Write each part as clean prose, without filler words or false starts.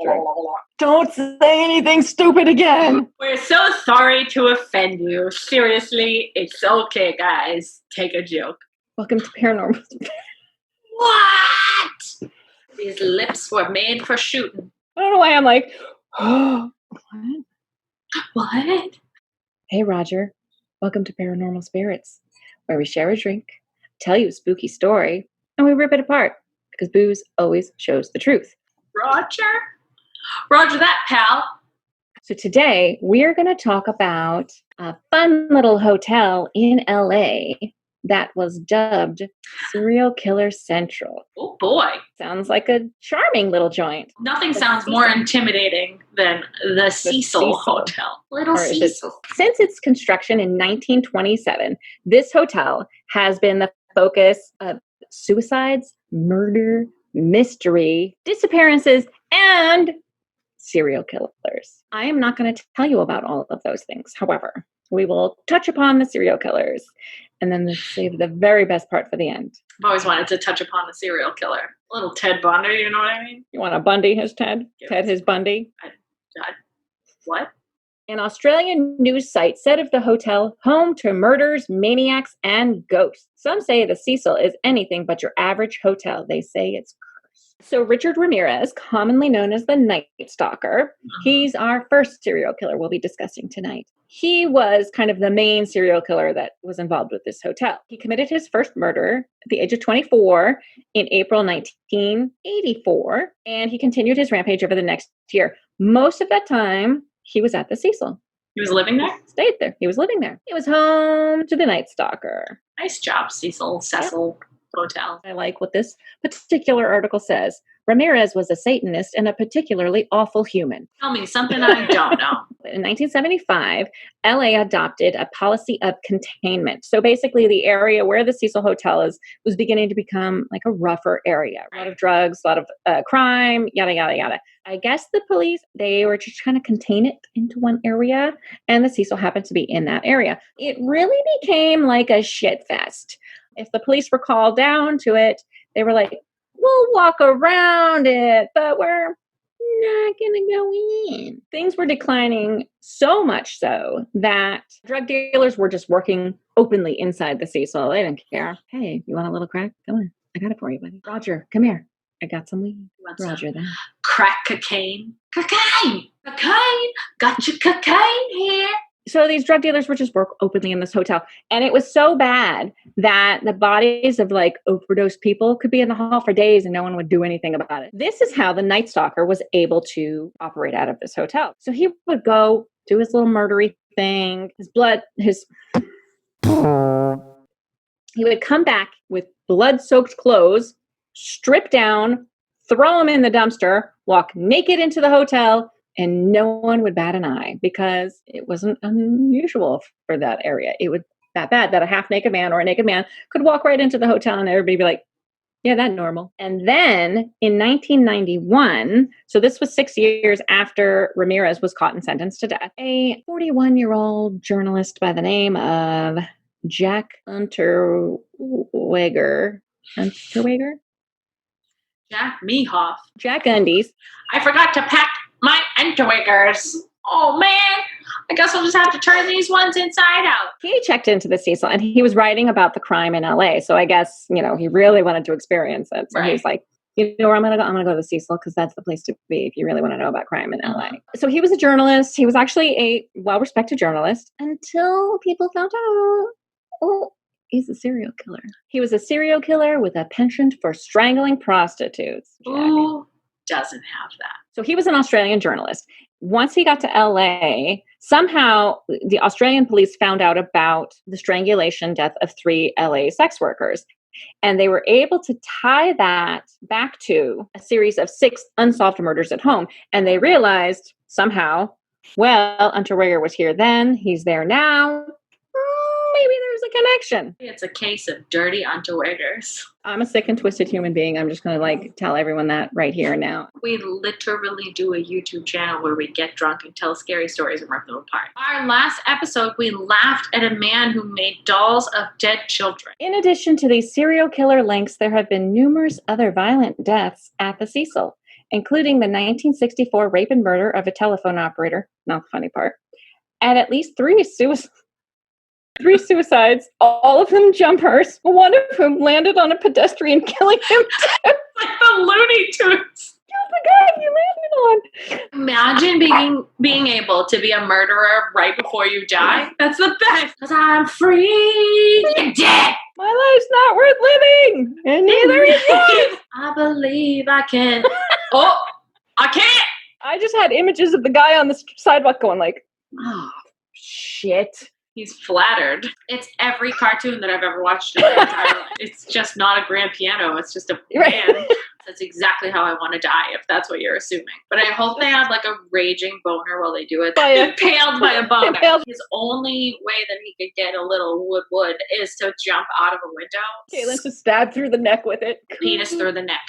drink. Don't say anything stupid again. We're so sorry to offend you. Seriously, it's okay, guys. Take a joke. Welcome to Paranormal. What? These lips were made for shooting. I don't know why I'm like, oh, what? What? Hey, Roger. Welcome to Paranormal Spirits, where we share a drink, tell you a spooky story, and we rip it apart because booze always shows the truth. Roger? Roger that, pal. So today we are going to talk about a fun little hotel in LA that was dubbed Serial Killer Central. Oh boy. Sounds like a charming little joint. Nothing sounds more intimidating than the Cecil Hotel. Little Cecil. Since its construction in 1927, this hotel has been the focus of suicides, murder, mystery, disappearances, and serial killers. I am not going to tell you about all of those things. However, we will touch upon the serial killers and then save the very best part for the end. I've always wanted to touch upon a serial killer. Little Ted Bundy, you know what I mean? You want to Bundy his Ted? Yes. Ted his Bundy? What? An Australian news site said of the hotel, home to murders, maniacs, and ghosts. Some say the Cecil is anything but your average hotel. They say it's cursed. So Richard Ramirez, commonly known as the Night Stalker, he's our first serial killer we'll be discussing tonight. He was kind of the main serial killer that was involved with this hotel. He committed his first murder at the age of 24 in April 1984, and he continued his rampage over the next year. Most of that time, he was at the Cecil. He was living there? Stayed there. He was living there. He was home to the Night Stalker. Nice job, Cecil Hotel. I like what this particular article says. Ramirez was a Satanist and a particularly awful human. Tell me something I don't know. In 1975, LA adopted a policy of containment. So basically the area where the Cecil Hotel is was beginning to become like a rougher area. A lot of drugs, a lot of crime, yada, yada, yada. I guess the police, they were just trying to contain it into one area, and the Cecil happened to be in that area. It really became like a shit fest. If the police were called down to it, they were like, we'll walk around it, but we're not going to go in. Things were declining so much so that drug dealers were just working openly inside the Cecil. They didn't care. Hey, you want a little crack? Come on. I got it for you, buddy. Roger, come here. I got some weed. Roger that. Crack cocaine. Cocaine! Cocaine! Got your cocaine here. So these drug dealers would just work openly in this hotel. And it was so bad that the bodies of like overdosed people could be in the hall for days and no one would do anything about it. This is how the Night Stalker was able to operate out of this hotel. So he would go do his little murdery thing, he would come back with blood-soaked clothes, strip down, throw them in the dumpster, walk naked into the hotel, and no one would bat an eye because it wasn't unusual for that area. It was that bad that a half-naked man or a naked man could walk right into the hotel and everybody would be like, yeah, that's normal. And then in 1991, so this was 6 years after Ramirez was caught and sentenced to death, a 41-year-old journalist by the name of Jack Unterweger. Jack Mehoff. Jack Undies. I forgot to pack my Unterwegers. Oh, man. I guess I'll just have to turn these ones inside out. He checked into the Cecil, and he was writing about the crime in LA. So I guess, he really wanted to experience it. So He was like, you know where I'm going to go? I'm going to go to the Cecil because that's the place to be if you really want to know about crime in LA. So he was a journalist. He was actually a well-respected journalist until people found out, he's a serial killer. He was a serial killer with a penchant for strangling prostitutes. Jack. Who doesn't have that? So he was an Australian journalist. Once he got to LA, somehow the Australian police found out about the strangulation death of 3 LA sex workers. And they were able to tie that back to a series of 6 unsolved murders at home. And they realized somehow, Unterweger was here then, he's there now. Maybe there's a connection. It's a case of dirty Unterwegers. I'm a sick and twisted human being. I'm just going to tell everyone that right here and now. We literally do a YouTube channel where we get drunk and tell scary stories and rip them apart. Our last episode, we laughed at a man who made dolls of dead children. In addition to these serial killer links, there have been numerous other violent deaths at the Cecil. including the 1964 rape and murder of a telephone operator, not the funny part, and at least three suicides, all of them jumpers, one of whom landed on a pedestrian, killing him. Like the Looney Tunes. The guy he landed on. Imagine being able to be a murderer right before you die. That's the best. Because I'm free. You're dead. My life's not worth living, and neither is yours. I believe I can. Oh, I can't. I just had images of the guy on the sidewalk going like, oh, shit. He's flattered. It's every cartoon that I've ever watched in my entire life. It's just not a grand piano. It's just a man. That's exactly how I want to die, if that's what you're assuming. But I hope they have like a raging boner while they do it. Impaled by a boner. His only way that he could get a little wood is to jump out of a window. Caitlin's just stabbed through the neck with it. Penis through the neck.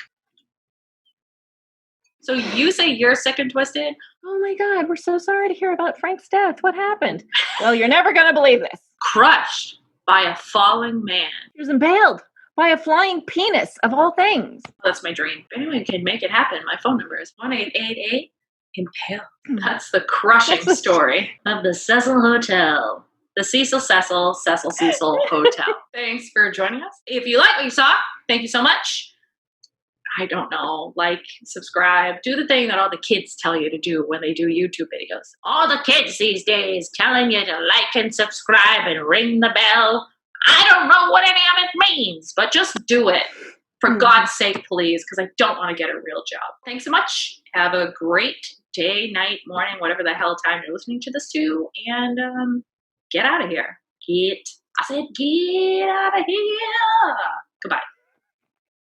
So you say you're sick and twisted? Oh my God, we're so sorry to hear about Frank's death. What happened? Well, you're never going to believe this. Crushed by a falling man. He was impaled by a flying penis, of all things. That's my dream. If anyone can make it happen, my phone number is 1-888-IMPALE. That's the crushing story of the Cecil Hotel. The Cecil Hotel. Thanks for joining us. If you like what you saw, thank you so much. I don't know, like, subscribe, do the thing that all the kids tell you to do when they do YouTube videos. All the kids these days telling you to like and subscribe and ring the bell. I don't know what any of it means, but just do it. For God's sake, please, because I don't want to get a real job. Thanks so much. Have a great day, night, morning, whatever the hell time you're listening to this to, and get out of here. I said get out of here. Goodbye.